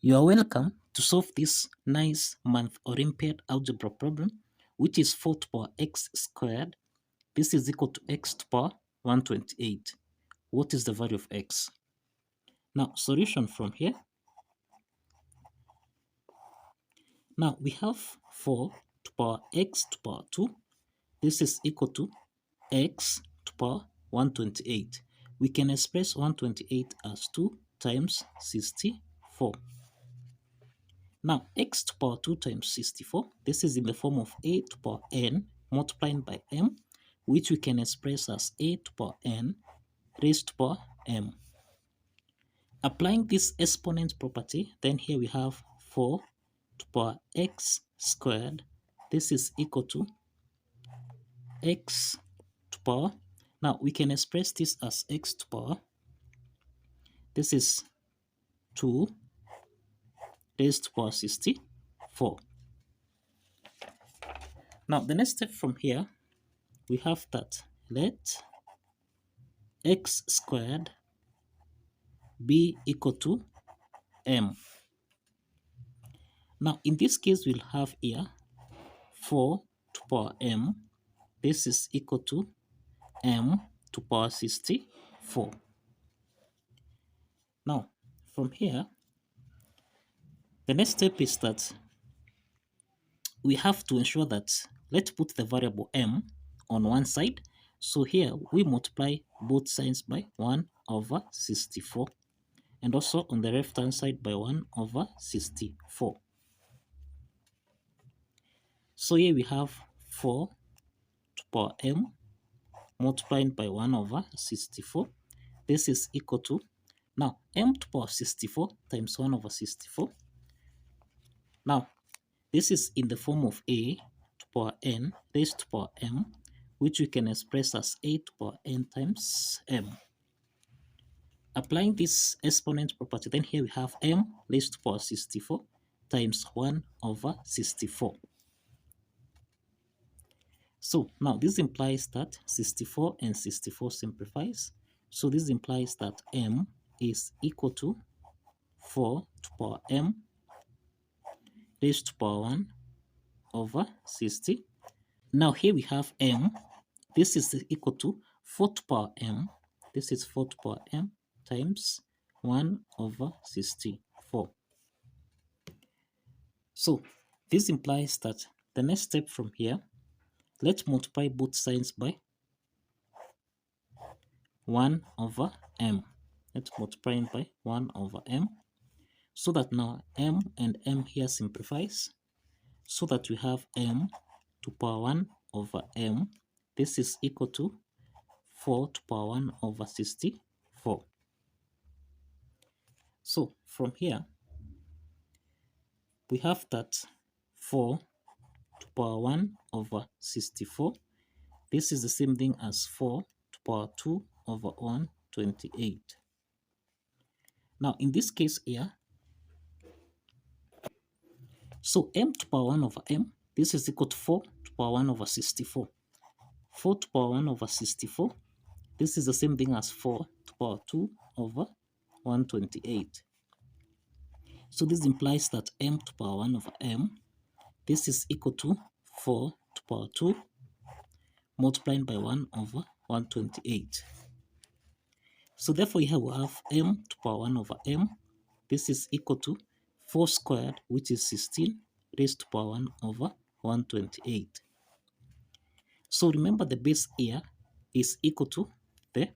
You are welcome to solve this nice Math Olympiad Algebra problem, which is 4 to power x squared. This is equal to x to power 128. What is the value of x? Now, solution from here. Now, we have 4 to power x to power 2. This is equal to x to power 128. We can express 128 as 2 times 64. Now, x to power 2 times 64, this is in the form of a to power n multiplied by m, which we can express as a to power n raised to power m. Applying this exponent property, then here we have 4 to power x squared. This is equal to x to power. Now, we can express this as x to power. This is 2 raised to power 64. Now, the next step from here, we have that let x squared be equal to m. Now, in this case, we'll have here 4 to power m. This is equal to m to power 64. Now, from here, the next step is that we have to ensure that let's put the variable m on one side. So here we multiply both sides by 1 over 64, and also on the left hand side by 1 over 64. So here we have 4 to power m multiplied by 1 over 64. This is equal to, now m to power 64 times 1 over 64. Now, this is in the form of a to power n raised to power m, which we can express as a to power n times m. Applying this exponent property, then here we have m raised to power 64 times 1 over 64. So now this implies that 64 and 64 simplifies. So this implies that m is equal to 4 to power m raised to power 1 over 60. Now here we have m. This is equal to 4 to power m. This is 4 to power m times 1 over 64. So this implies that the next step from here, let's multiply both sides by 1 over m. Let's multiply by 1 over m. So that now m and m here simplifies. So that we have m to power 1 over m. This is equal to 4 to power 1 over 64. So from here, we have that 4 to power 1 over 64. This is the same thing as 4 to power 2 over 128. Now in this case here, so m to power 1 over m, this is equal to 4 to power 1 over 64. 4 to power 1 over 64, this is the same thing as 4 to power 2 over 128. So this implies that m to power 1 over m, this is equal to 4 to power 2 multiplied by 1 over 128. So therefore here we have m to power 1 over m. This is equal to 4 squared, which is 16 raised to power 1 over 128. So remember the base here is equal to the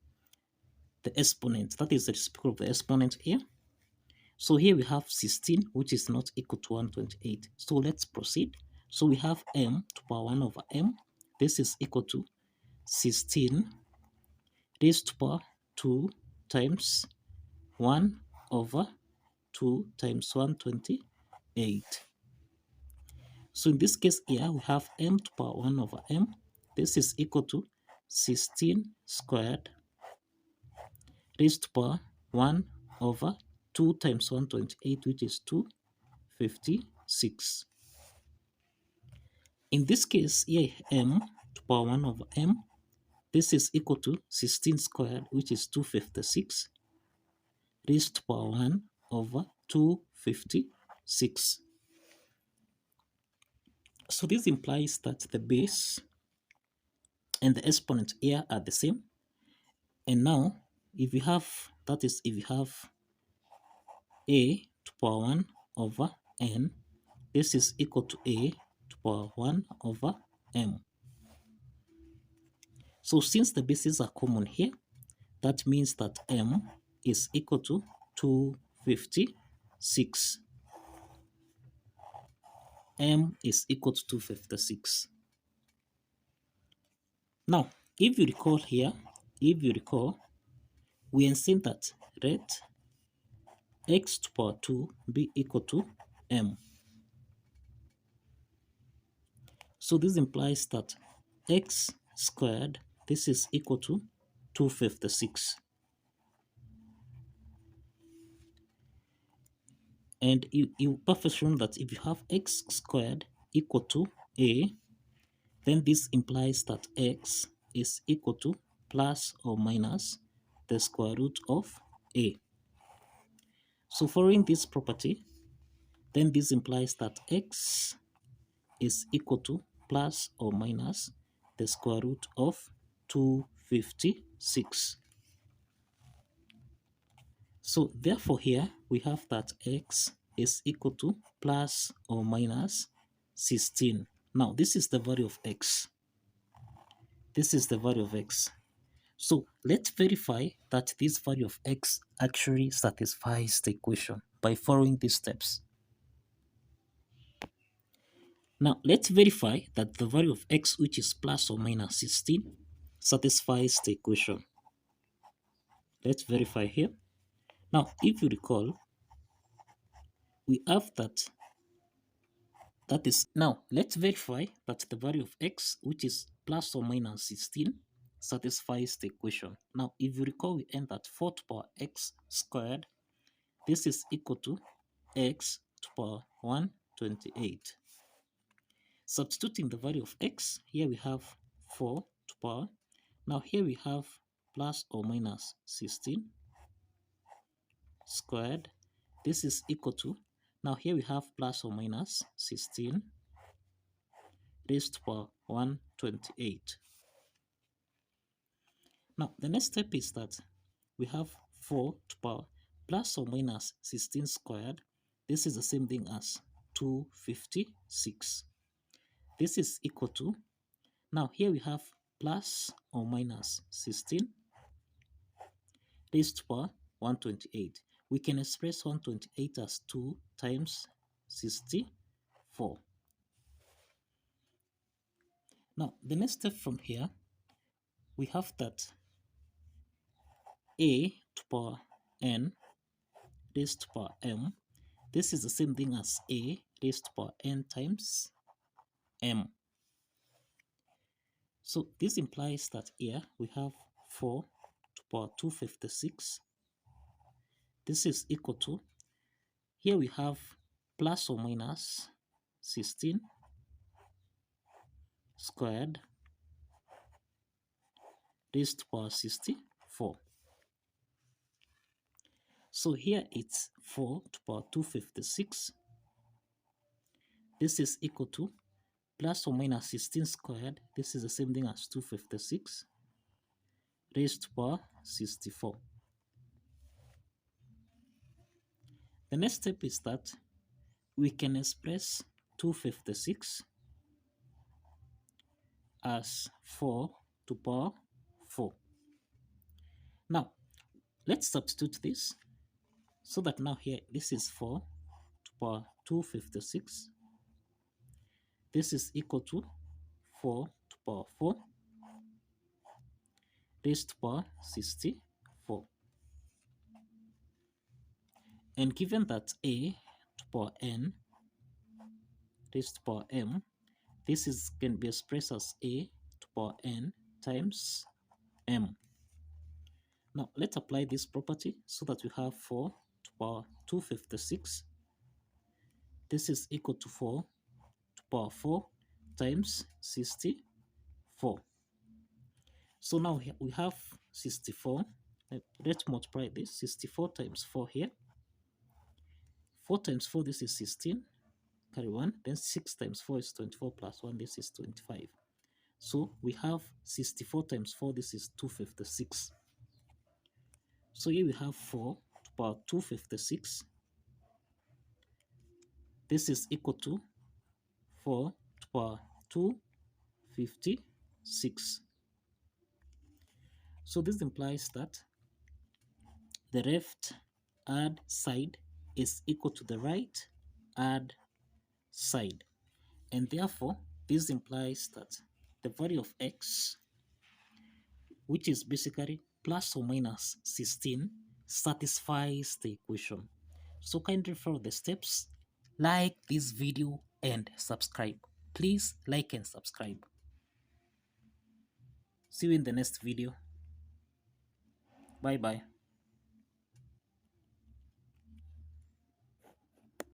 exponent. That is the reciprocal of the exponent here. So here we have 16, which is not equal to 128. So let's proceed. So we have m to power 1 over m. This is equal to 16 raised to power 2 times 1 over 2 times 128. So in this case here, we have m to power 1 over m. This is equal to 16 squared raised to power 1 over 2 times 128, which is 256. In this case here, m to power 1 over m, this is equal to 16 squared, which is 256 raised to power 1 over 256. 256. So this implies that the base and the exponent here are the same. And now, if you have, that is, if you have a to the power 1 over n, this is equal to a to the power 1 over m. So since the bases are common here, that means that m is equal to 256. M is equal to 256. Now, if you recall here, we are saying that let x to the power 2 be equal to m. So this implies that x squared, this is equal to 256. And you perfectly shown that if you have x squared equal to a, then this implies that x is equal to plus or minus the square root of a. So following this property, then this implies that x is equal to plus or minus the square root of 256. So therefore here we have that x is equal to plus or minus 16. Now this is the value of x. This is the value of x. So let's verify that this value of x actually satisfies the equation by following these steps. Now let's verify that the value of x, which is plus or minus 16, satisfies the equation. Let's verify here. Now if you recall, we have that is, now let's verify that the value of x, which is plus or minus 16, satisfies the equation. Now if you recall, we end at 4 to the power x squared. This is equal to x to the power 128. Substituting the value of x, here we have 4 to the power. Now here we have plus or minus 16 squared. This is equal to, now here we have plus or minus 16 raised to the power 128. Now the next step is that we have 4 to the power plus or minus 16 squared. This is the same thing as 256. This is equal to, now here we have plus or minus 16 raised to the power 128. We can express 128 as 2 times 64. Now the next step from here, we have that a to the power n raised to the power m. This is the same thing as a raised to the power n times m. So this implies that here we have 4 to the power 256. This is equal to, here we have plus or minus 16 squared raised to the power 64. So here it's 4 to the power 256. This is equal to plus or minus 16 squared. This is the same thing as 256 raised to the power 64. The next step is that we can express 256 as 4 to the power 4. Now, let's substitute this so that now here this is 4 to the power 256. This is equal to 4 to the power 4 raised to the power 64. And given that a to the power n raised to the power m, this can be expressed as a to the power n times m. Now let's apply this property so that we have 4 to the power 256. This is equal to 4 to the power 4 times 64. So now we have 64. Let's multiply this. 64 times 4 here. 4 times 4, this is 16, carry 1. Then 6 times 4 is 24 plus 1, this is 25. So we have 64 times 4, this is 256. So here we have 4 to the power 256. This is equal to 4 to the power 256. So this implies that the left hand side is equal to the right hand side. And therefore, this implies that the value of x, which is basically plus or minus 16, satisfies the equation. So kindly follow the steps, like this video and subscribe. Please like and subscribe. See you in the next video. Bye bye.